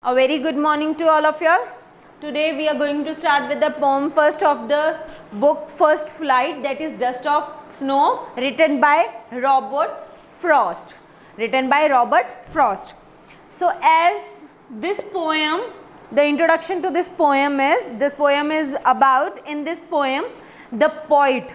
A very good morning to all of you all. Today we are going to start with the poem first of the book First Flight, that is Dust of Snow, written by Robert Frost. So as this poem, the introduction to this poem is about, in this poem, the poet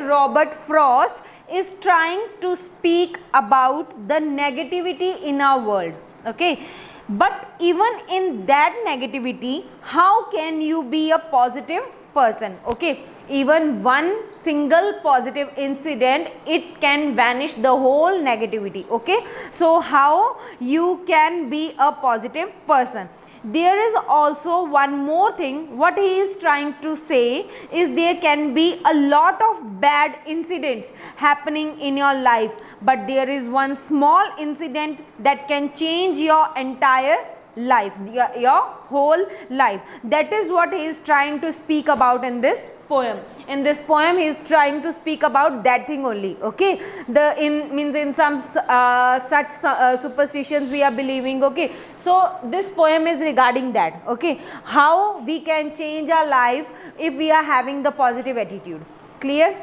Robert Frost is trying to speak about the negativity in our world. Okay. But even in that negativity, how can you be a positive person? Okay, even one single positive incident, it can vanish the whole negativity. Okay, so how you can be a positive person? There is also one more thing. What he is trying to say is there can be a lot of bad incidents happening in your life, but there is one small incident that can change your entire life, your whole life. That is what he is trying to speak about in this poem. In this poem he is trying to speak about that thing only. Okay, in some such superstitions we are believing. Okay, so this poem is regarding that. Okay, how we can change our life if we are having the positive attitude. Clear?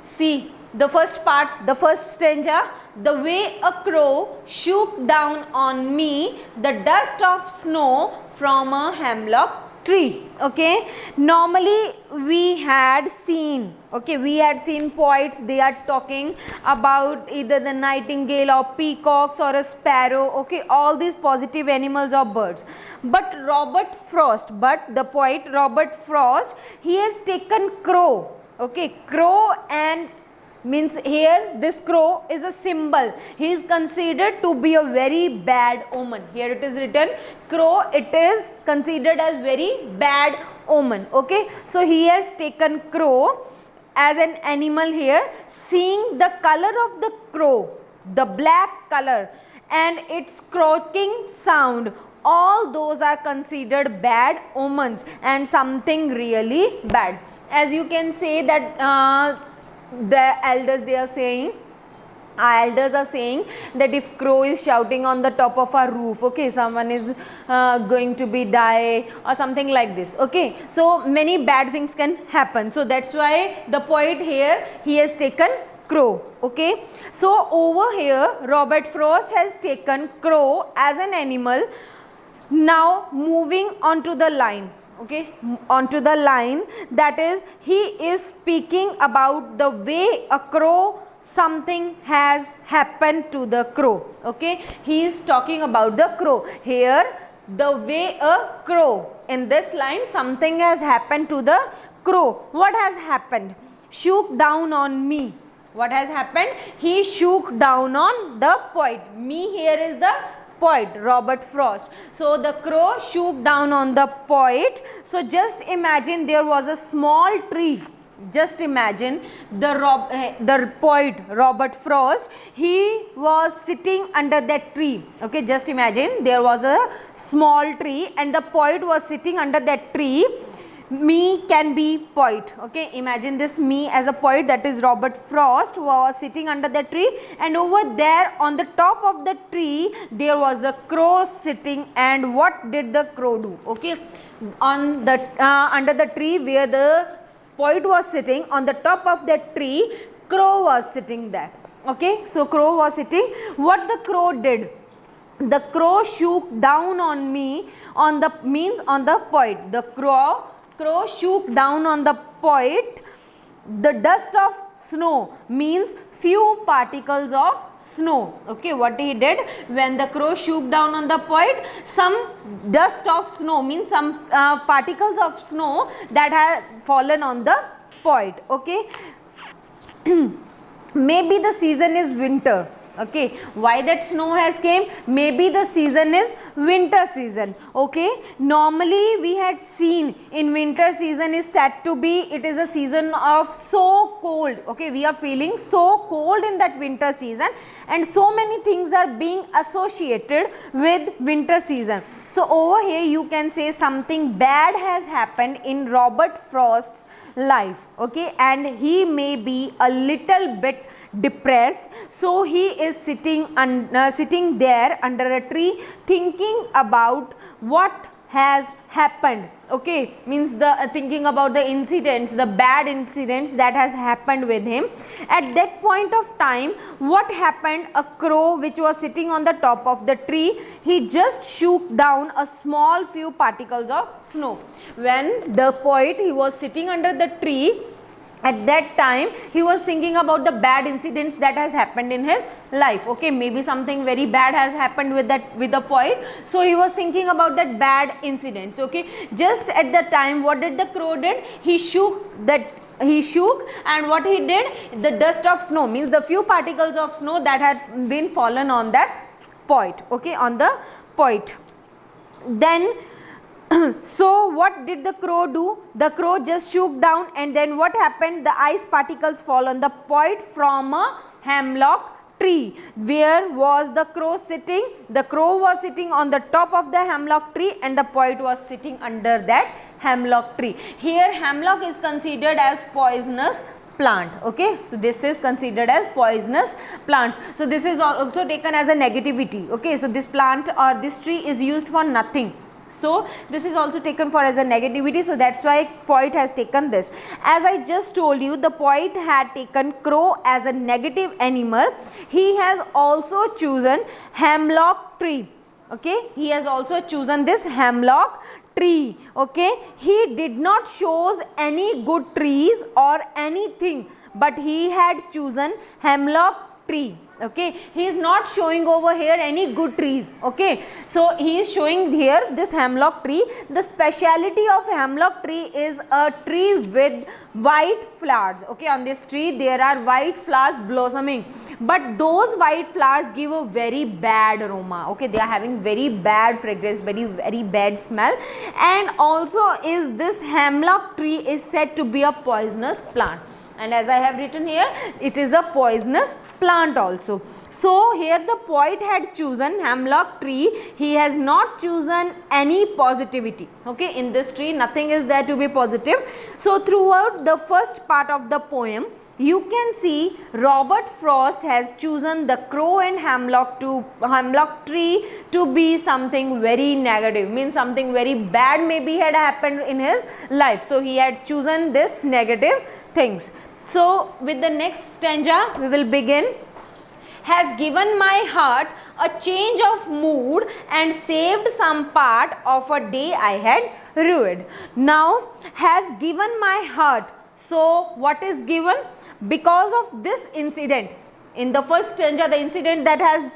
See the first part, the first stanza. The way a crow shook down on me the dust of snow from a hemlock tree. Okay, normally we had seen poets, they are talking about either the nightingale or peacocks or a sparrow. Okay, all these positive animals or birds. But the poet Robert Frost, he has taken crow. Okay, crow, and means here this crow is a symbol. He is considered to be a very bad omen. Here it is written crow, it is considered as very bad omen. Okay, so he has taken crow as an animal here. Seeing the color of the crow, the black color, and its croaking sound, all those are considered bad omens and something really bad. As you can say that the elders, they are saying, our elders are saying that if crow is shouting on the top of our roof, okay, someone is going to be die or something like this. Okay, so many bad things can happen. So that's why the poet here, he has taken crow. Okay, so over here Robert Frost has taken crow as an animal. Now moving on to the line. Okay, onto the line, that is he is speaking about the way a crow, something has happened to the crow. Okay, he is talking about the crow here, the way a crow, in this line something has happened to the crow. What has happened? Shook down on me. What has happened? He shook down on the poet. Me here is the poet Robert Frost. So the crow shook down on the poet. So just imagine there was a small tree. Just imagine the poet Robert Frost, he was sitting under that tree. Okay, just imagine there was a small tree and the poet was sitting under that tree. Me can be poet. Okay, imagine this me as a poet, that is Robert Frost, was sitting under the tree, and over there on the top of the tree there was a crow sitting. And what did the crow do? Okay, on the under the tree where the poet was sitting, on the top of that tree, crow was sitting there. Okay, so crow was sitting. What the crow did? The crow shook down on me, on the poet. The crow shook down on the poet the dust of snow, means few particles of snow. Okay, what he did when the crow shook down on the poet, some dust of snow, means some particles of snow that had fallen on the poet. Okay, maybe the season is winter. Okay, why that snow has came? Maybe the season is winter season. Okay, normally we had seen in winter season is said to be, it is a season of so cold. Okay, we are feeling so cold in that winter season, and so many things are being associated with winter season. So over here you can say something bad has happened in Robert Frost's life. Okay, and he may be a little bit depressed. So he is sitting there under a tree thinking about what has happened. Okay, means the thinking about the incidents, the bad incidents that has happened with him. At that point of time, what happened? A crow which was sitting on the top of the tree, he just shook down a small few particles of snow. When the poet, he was sitting under the tree, at that time he was thinking about the bad incidents that has happened in his life. Okay, maybe something very bad has happened with the poet, so he was thinking about that bad incidents. Okay, just at the time, what did the crow did? He shook, and what he did, the dust of snow, means the few particles of snow that had been fallen on that poet. Okay, on the poet. Then so what did the crow do? The crow just shook down, and then what happened? The ice particles fall on the poet from a hemlock tree. Where was the crow sitting? The crow was sitting on the top of the hemlock tree, and the poet was sitting under that hemlock tree. Here hemlock is considered as poisonous plant. Okay, so this is considered as poisonous plants. So this is also taken as a negativity. Okay, so this plant or this tree is used for nothing. So this is also taken for as a negativity, so that's why poet has taken this. As I just told you, the poet had taken crow as a negative animal. He has also chosen hemlock tree. Okay, he has also chosen this hemlock tree. Okay, he did not shows any good trees or anything, but he had chosen hemlock tree. Okay, he is not showing over here any good trees. Okay, so he is showing here this hemlock tree. The speciality of hemlock tree is a tree with white flowers. Okay, on this tree there are white flowers blossoming, but those white flowers give a very bad aroma. Okay, they are having very bad fragrance, very bad smell, and also is this hemlock tree is said to be a poisonous plant. And as I have written here, it is a poisonous plant also. So here the poet had chosen hemlock tree. He has not chosen any positivity. Okay, in this tree nothing is there to be positive. So throughout the first part of the poem, you can see Robert Frost has chosen the crow and hemlock tree to be something very negative, means something very bad maybe had happened in his life. So he had chosen this negative things. So with the next stanza we will begin. Has given my heart a change of mood and saved some part of a day I had ruined. Now has given my heart. So what is given? Because of this incident. In the first stanza, the incident that has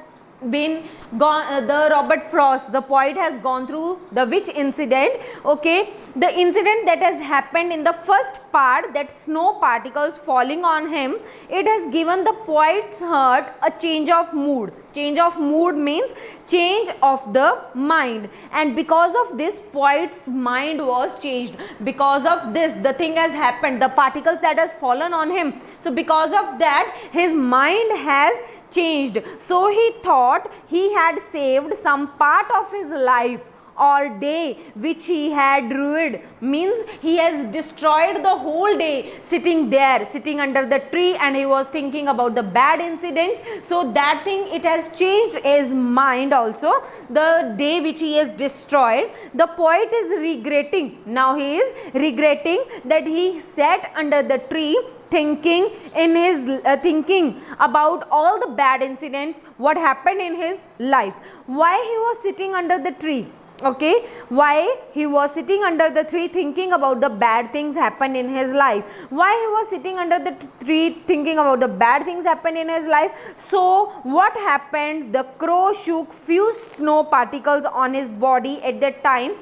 been gone, the Robert Frost, the poet has gone through the which incident? Okay, the incident that has happened in the first part, that snow particles falling on him, it has given the poet's heart a change of mood. Change of mood means change of the mind, and because of this poet's mind was changed. Because of this, the thing has happened, the particles that has fallen on him, so because of that his mind has changed. So he thought he had saved some part of his life or day which he had ruined, means he has destroyed the whole day sitting there, sitting under the tree, and he was thinking about the bad incidents. So that thing, it has changed his mind also, the day which he has destroyed. The poet is regretting, now he is regretting that he sat under the tree thinking in his thinking about all the bad incidents what happened in his life. Why he was sitting under the tree? Okay, why he was sitting under the tree thinking about the bad things happened in his life? Why he was sitting under the tree thinking about the bad things happened in his life? So what happened? The crow shook few snow particles on his body at that time.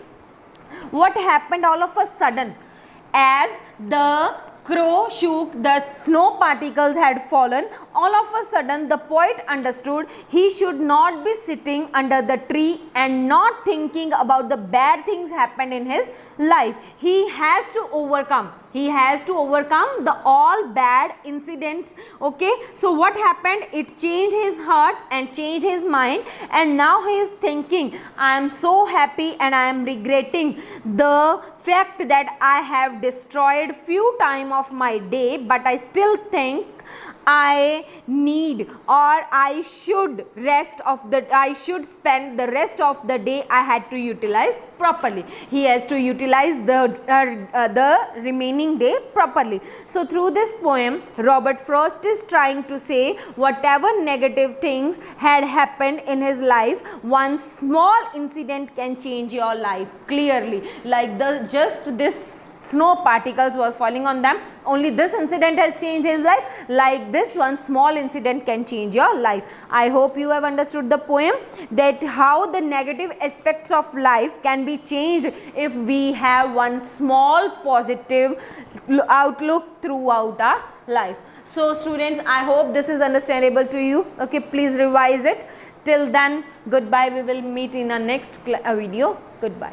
What happened all of a sudden? As the crow shook, the snow particles had fallen. All of a sudden the poet understood he should not be sitting under the tree and not thinking about the bad things happened in his life. He has to overcome. He has to overcome the all bad incidents. Okay, so what happened? It changed his heart and changed his mind, and now he is thinking, I am so happy and I am regretting the fact that I have destroyed few time of my day, but I still think I need or I should spend the rest of the day I had to utilize properly. He has to utilize the remaining day properly. So through this poem, Robert Frost is trying to say whatever negative things had happened in his life, one small incident can change your life clearly. Like just this snow particles was falling on them, only this incident has changed his life. Like this one small incident can change your life. I hope you have understood the poem, that how the negative aspects of life can be changed if we have one small positive outlook throughout our life. So students, I hope this is understandable to you. Okay, please revise it. Till then, goodbye. We will meet in our next video. Goodbye.